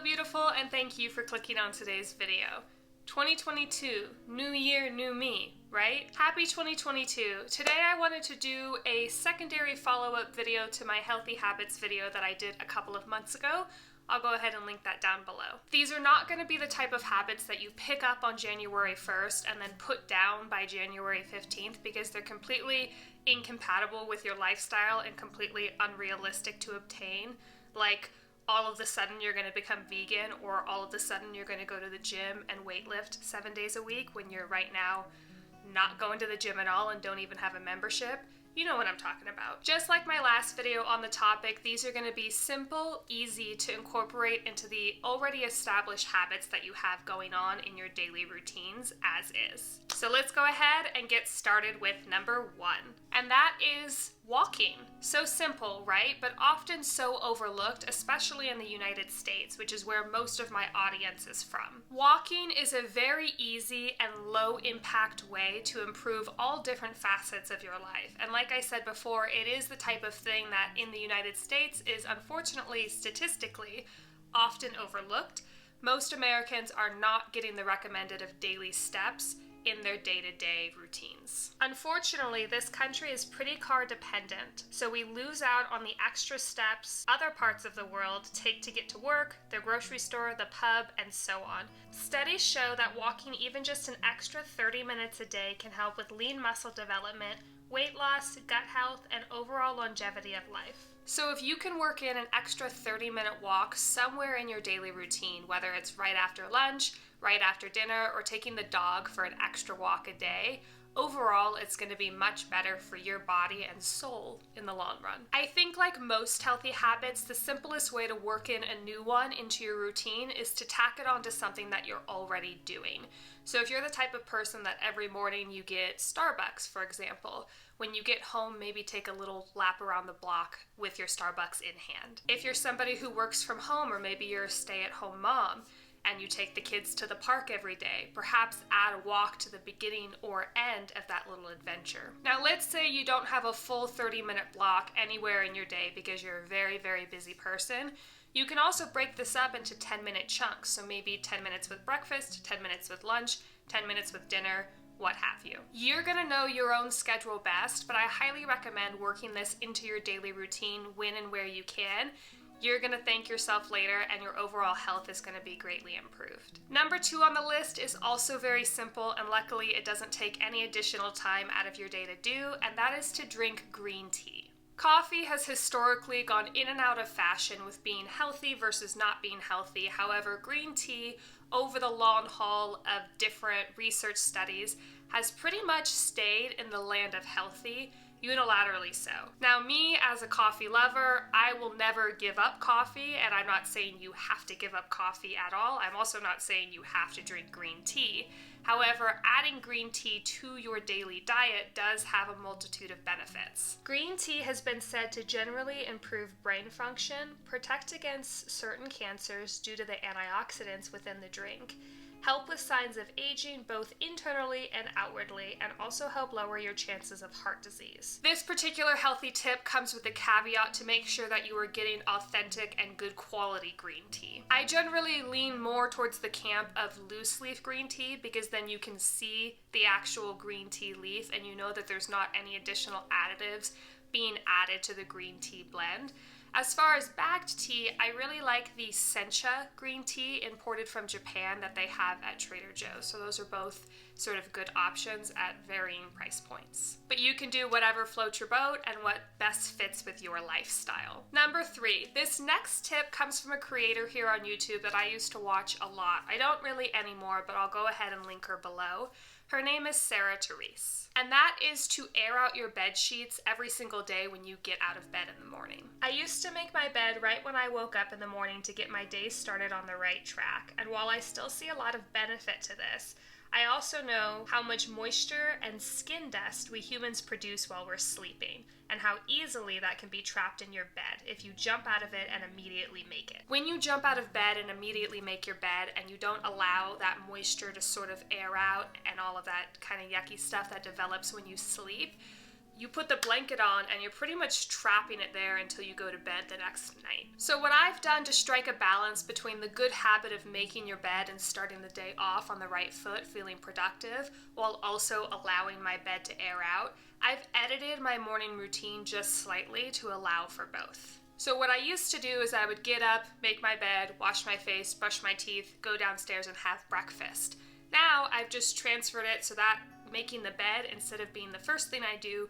beautiful, and thank you for clicking on today's video. 2022, new year, new me, right? Happy 2022. Today I wanted to do a secondary follow-up video to my healthy habits video that I did a couple of months ago. I'll go ahead and link that down below. These are not going to be the type of habits that you pick up on January 1st and then put down by January 15th because they're completely incompatible with your lifestyle and completely unrealistic to obtain. Like, all of a sudden you're going to become vegan, or all of a sudden you're going to go to the gym and weightlift 7 days a week when you're right now not going to the gym at all and don't even have a membership. You know what I'm talking about. Just like my last video on the topic, these are going to be simple, easy to incorporate into the already established habits that you have going on in your daily routines as is. So let's go ahead and get started with number 1. And that is walking. So simple, right? But often so overlooked, especially in the United States, which is where most of my audience is from. Walking is a very easy and low impact way to improve all different facets of your life. And like I said before, it is the type of thing that in the United States is unfortunately statistically often overlooked. Most Americans are not getting the recommended of daily steps in their day-to-day routines. Unfortunately, this country is pretty car dependent, so we lose out on the extra steps other parts of the world take to get to work, the grocery store, the pub, and so on. Studies show that walking even just an extra 30 minutes a day can help with lean muscle development, weight loss, gut health, and overall longevity of life. So if you can work in an extra 30-minute walk somewhere in your daily routine, whether it's right after lunch, right after dinner, or taking the dog for an extra walk a day, overall it's going to be much better for your body and soul in the long run. I think like most healthy habits, the simplest way to work in a new one into your routine is to tack it onto something that you're already doing. So if you're the type of person that every morning you get Starbucks, for example, when you get home, maybe take a little lap around the block with your Starbucks in hand. If you're somebody who works from home, or maybe you're a stay-at-home mom, and you take the kids to the park every day, perhaps add a walk to the beginning or end of that little adventure. Now let's say you don't have a full 30-minute block anywhere in your day because you're a very, very busy person. You can also break this up into 10-minute chunks, so maybe 10 minutes with breakfast, 10 minutes with lunch, 10 minutes with dinner, what have you. You're gonna know your own schedule best, but I highly recommend working this into your daily routine when and where you can. You're gonna thank yourself later, and your overall health is gonna be greatly improved. Number 2 on the list is also very simple, and luckily it doesn't take any additional time out of your day to do, and that is to drink green tea. Coffee has historically gone in and out of fashion with being healthy versus not being healthy. However, green tea, over the long haul of different research studies, has pretty much stayed in the land of healthy, unilaterally so. Now, me as a coffee lover, I will never give up coffee, and I'm not saying you have to give up coffee at all. I'm also not saying you have to drink green tea. However, adding green tea to your daily diet does have a multitude of benefits. Green tea has been said to generally improve brain function, protect against certain cancers due to the antioxidants within the drink, help with signs of aging both internally and outwardly, and also help lower your chances of heart disease. This particular healthy tip comes with a caveat to make sure that you are getting authentic and good quality green tea. I generally lean more towards the camp of loose leaf green tea because then you can see the actual green tea leaf and you know that there's not any additional additives being added to the green tea blend. As far as bagged tea, I really like the sencha green tea imported from Japan that they have at Trader Joe's. So those are both sort of good options at varying price points. But you can do whatever floats your boat and what best fits with your lifestyle. Number 3, this next tip comes from a creator here on YouTube that I used to watch a lot. I don't really anymore, but I'll go ahead and link her below. Her name is Sarah Therese, and that is to air out your bed sheets every single day when you get out of bed in the morning. I used to make my bed right when I woke up in the morning to get my day started on the right track, and while I still see a lot of benefit to this, I also know how much moisture and skin dust we humans produce while we're sleeping, and how easily that can be trapped in your bed if you jump out of it and immediately make it. When you jump out of bed and immediately make your bed and you don't allow that moisture to sort of air out and all of that kind of yucky stuff that develops when you sleep, you put the blanket on and you're pretty much trapping it there until you go to bed the next night. So what I've done to strike a balance between the good habit of making your bed and starting the day off on the right foot, feeling productive, while also allowing my bed to air out, I've edited my morning routine just slightly to allow for both. So what I used to do is I would get up, make my bed, wash my face, brush my teeth, go downstairs and have breakfast. Now I've just transferred it so that making the bed, instead of being the first thing I do,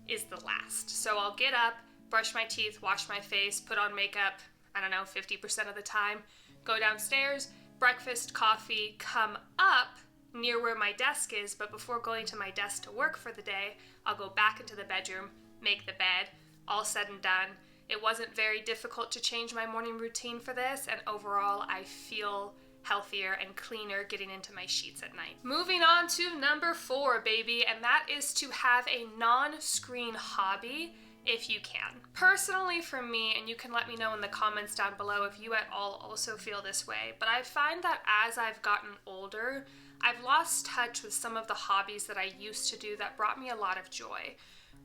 is the last. So I'll get up, brush my teeth, wash my face, put on makeup, 50% of the time, go downstairs, breakfast, coffee, come up near where my desk is, but before going to my desk to work for the day, I'll go back into the bedroom, make the bed, all said and done. It wasn't very difficult to change my morning routine for this, and overall I feel healthier and cleaner getting into my sheets at night. Moving on to number 4, baby, and that is to have a non-screen hobby if you can. Personally for me, and you can let me know in the comments down below if you at all also feel this way, but I find that as I've gotten older, I've lost touch with some of the hobbies that I used to do that brought me a lot of joy.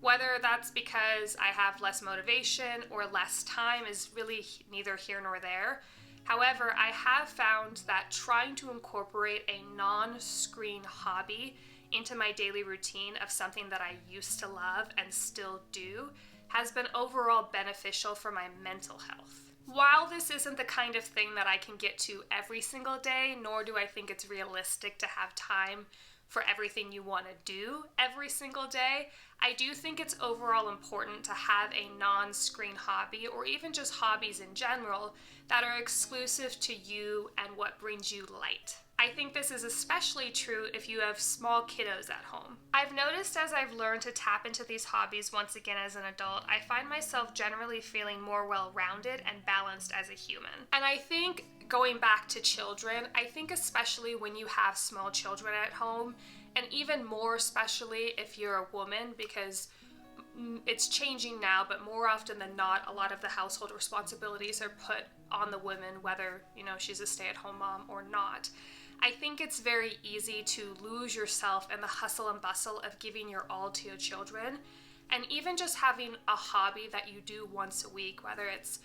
Whether that's because I have less motivation or less time is really neither here nor there. However, I have found that trying to incorporate a non-screen hobby into my daily routine of something that I used to love and still do has been overall beneficial for my mental health. While this isn't the kind of thing that I can get to every single day, nor do I think it's realistic to have time for everything you want to do every single day, I do think it's overall important to have a non-screen hobby, or even just hobbies in general, that are exclusive to you and what brings you light. I think this is especially true if you have small kiddos at home. I've noticed as I've learned to tap into these hobbies once again as an adult, I find myself generally feeling more well-rounded and balanced as a human. And I think, going back to children, I think especially when you have small children at home, and even more especially if you're a woman, because it's changing now, but more often than not, a lot of the household responsibilities are put on the woman, whether, she's a stay-at-home mom or not. I think it's very easy to lose yourself in the hustle and bustle of giving your all to your children, and even just having a hobby that you do once a week, whether it's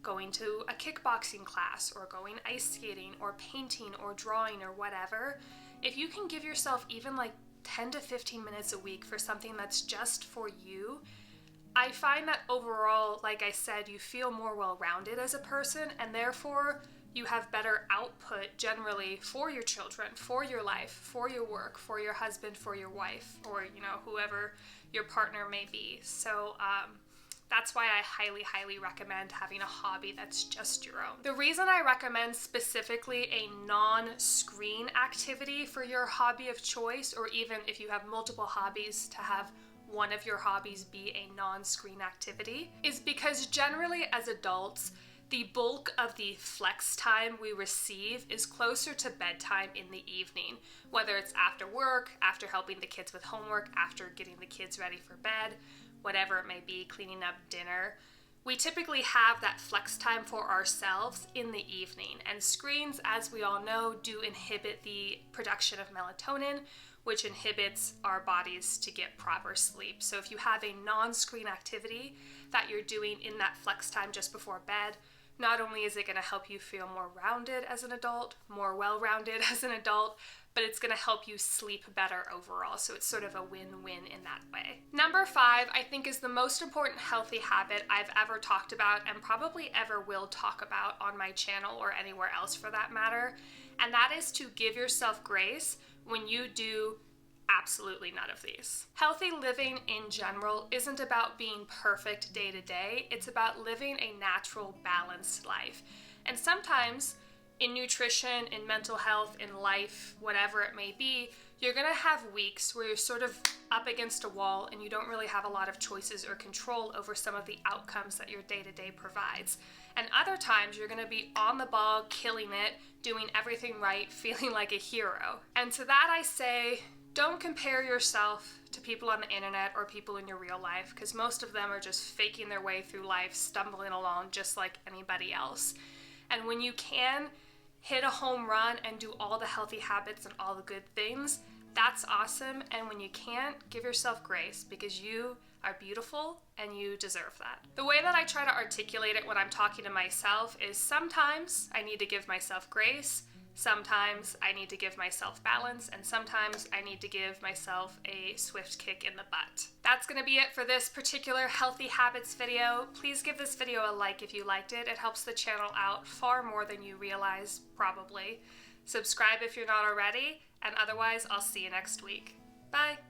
going to a kickboxing class or going ice skating or painting or drawing or whatever. If you can give yourself even like 10 to 15 minutes a week for something that's just for you, I find that overall, like I said, you feel more well-rounded as a person, and therefore you have better output generally for your children, for your life, for your work, for your husband, for your wife, or whoever your partner may be. So that's why I highly, highly recommend having a hobby that's just your own. The reason I recommend specifically a non-screen activity for your hobby of choice, or even if you have multiple hobbies, to have one of your hobbies be a non-screen activity, is because generally as adults, the bulk of the flex time we receive is closer to bedtime in the evening, whether it's after work, after helping the kids with homework, after getting the kids ready for bed, whatever it may be, cleaning up dinner. We typically have that flex time for ourselves in the evening, and screens, as we all know, do inhibit the production of melatonin, which inhibits our bodies to get proper sleep. So if you have a non-screen activity that you're doing in that flex time just before bed, not only is it going to help you feel more rounded as an adult, more well-rounded as an adult, but it's going to help you sleep better overall. So it's sort of a win-win in that way. Number 5, I think, is the most important healthy habit I've ever talked about and probably ever will talk about on my channel or anywhere else for that matter. And that is to give yourself grace when you do absolutely none of these. Healthy living in general isn't about being perfect day to day. It's about living a natural, balanced life. And sometimes in nutrition, in mental health, in life, whatever it may be, you're gonna have weeks where you're sort of up against a wall and you don't really have a lot of choices or control over some of the outcomes that your day-to-day provides. And other times you're gonna be on the ball, killing it, doing everything right, feeling like a hero. And to that I say, don't compare yourself to people on the internet or people in your real life, because most of them are just faking their way through life, stumbling along just like anybody else. And when you can hit a home run and do all the healthy habits and all the good things, that's awesome. And when you can't, give yourself grace, because you are beautiful and you deserve that. The way that I try to articulate it when I'm talking to myself is sometimes I need to give myself grace, sometimes I need to give myself balance, and sometimes I need to give myself a swift kick in the butt. That's gonna be it for this particular healthy habits video. Please give this video a like if you liked it. It helps the channel out far more than you realize, probably. Subscribe if you're not already, and otherwise I'll see you next week. Bye!